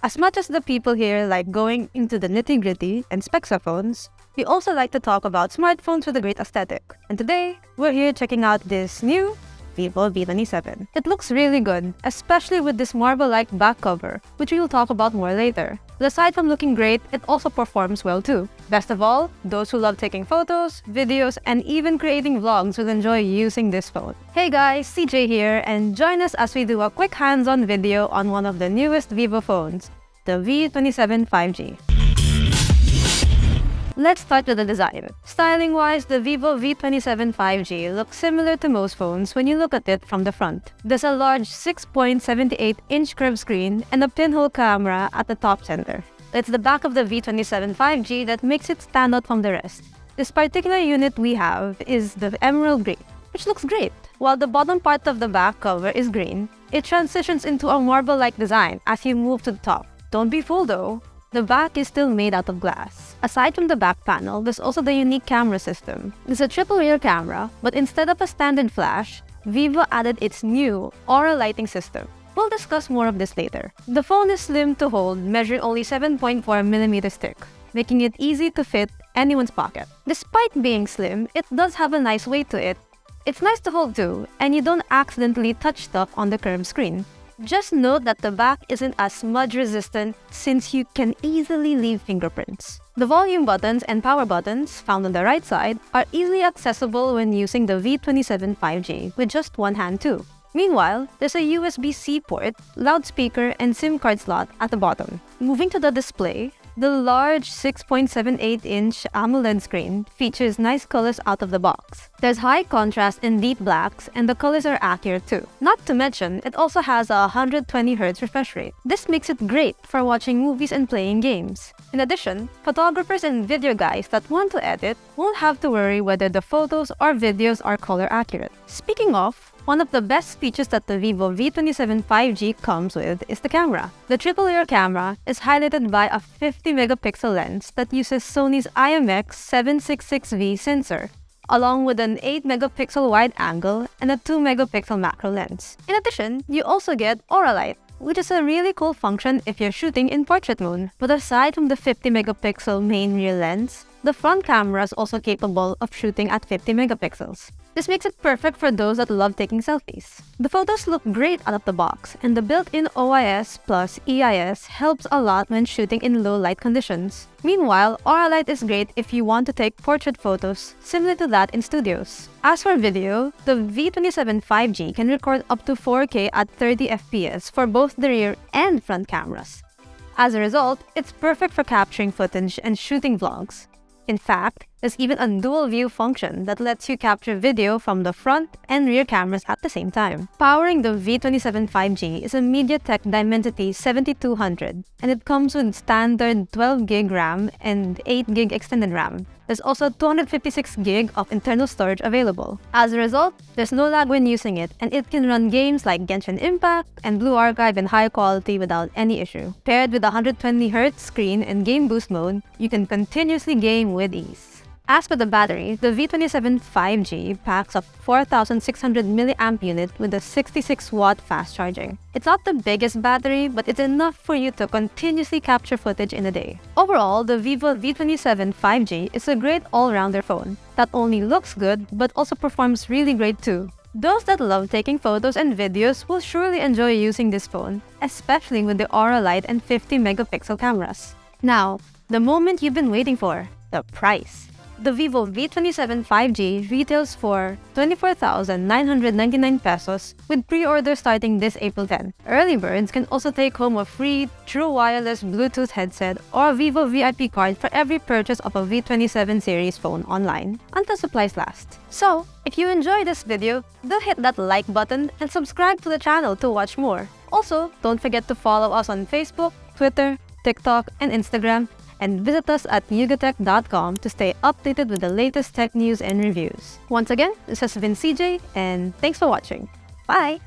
As much as the people here like going into the nitty-gritty and specs of phones, we also like to talk about smartphones with a great aesthetic. And today, we're here checking out this new Vivo V27. It looks really good, especially with this marble-like back cover, which we will talk about more later. But aside from looking great, it also performs well too. Best of all, those who love taking photos, videos, and even creating vlogs will enjoy using this phone. Hey guys, CJ here, and join us as we do a quick hands-on video on one of the newest Vivo phones, the V27 5G. Let's start with the design. Styling-wise, the Vivo V27 5G looks similar to most phones when you look at it from the front. There's a large 6.78-inch curved screen and a pinhole camera at the top center. It's the back of the V27 5G that makes it stand out from the rest. This particular unit we have is the emerald green, which looks great. While the bottom part of the back cover is green, it transitions into a marble-like design as you move to the top. Don't be fooled though. The back is still made out of glass. Aside from the back panel, there's also the unique camera system. It's a triple rear camera, but instead of a standard flash, Vivo added its new Aura lighting system. We'll discuss more of this later. The phone is slim to hold, measuring only 7.4mm thick, making it easy to fit anyone's pocket. Despite being slim, it does have a nice weight to it. It's nice to hold too, and you don't accidentally touch stuff on the curved screen. Just note that the back isn't as smudge resistant since you can easily leave fingerprints. The volume buttons and power buttons, found on the right side, are easily accessible when using the V27 5G with just one hand too. Meanwhile, there's a USB-C port, loudspeaker, and SIM card slot at the bottom. Moving to the display, the large 6.78-inch AMOLED screen features nice colors out of the box. There's high contrast in deep blacks, and the colors are accurate too. Not to mention, it also has a 120Hz refresh rate. This makes it great for watching movies and playing games. In addition, photographers and video guys that want to edit won't have to worry whether the photos or videos are color accurate. Speaking of, one of the best features that the Vivo V27 5G comes with is the camera. The triple rear camera is highlighted by a 50-megapixel lens that uses Sony's IMX766V sensor, along with an 8-megapixel wide angle and a 2-megapixel macro lens. In addition, you also get Aura Light, which is a really cool function if you're shooting in portrait mode. But aside from the 50-megapixel main rear lens, the front camera is also capable of shooting at 50 megapixels. This makes it perfect for those that love taking selfies. The photos look great out of the box, and the built-in OIS plus EIS helps a lot when shooting in low light conditions. Meanwhile, Aura Light is great if you want to take portrait photos similar to that in studios. As for video, the V27 5G can record up to 4K at 30 FPS for both the rear and front cameras. As a result, it's perfect for capturing footage and shooting vlogs. In fact, there's even a dual view function that lets you capture video from the front and rear cameras at the same time. Powering the V27 5G is a MediaTek Dimensity 7200, and it comes with standard 12GB RAM and 8GB extended RAM. There's also 256GB of internal storage available. As a result, there's no lag when using it, and it can run games like Genshin Impact and Blue Archive in high quality without any issue. Paired with a 120Hz screen and Game Boost mode, you can continuously game with ease. As for the battery, the V27 5G packs a 4,600 mAh unit with a 66-watt fast charging. It's not the biggest battery, but it's enough for you to continuously capture footage in a day. Overall, the Vivo V27 5G is a great all-rounder phone that only looks good but also performs really great too. Those that love taking photos and videos will surely enjoy using this phone, especially with the Aura Light and 50-megapixel cameras. Now, the moment you've been waiting for, the price. The Vivo V27 5G retails for 24,999 pesos with pre-order starting this April 10. Early birds can also take home a free true wireless Bluetooth headset or a Vivo VIP card for every purchase of a V27 series phone online until supplies last. So, if you enjoyed this video, do hit that like button and subscribe to the channel to watch more. Also, don't forget to follow us on Facebook, Twitter, TikTok, and Instagram, and visit us at yugatech.com to stay updated with the latest tech news and reviews. Once again, this has been CJ, and thanks for watching. Bye!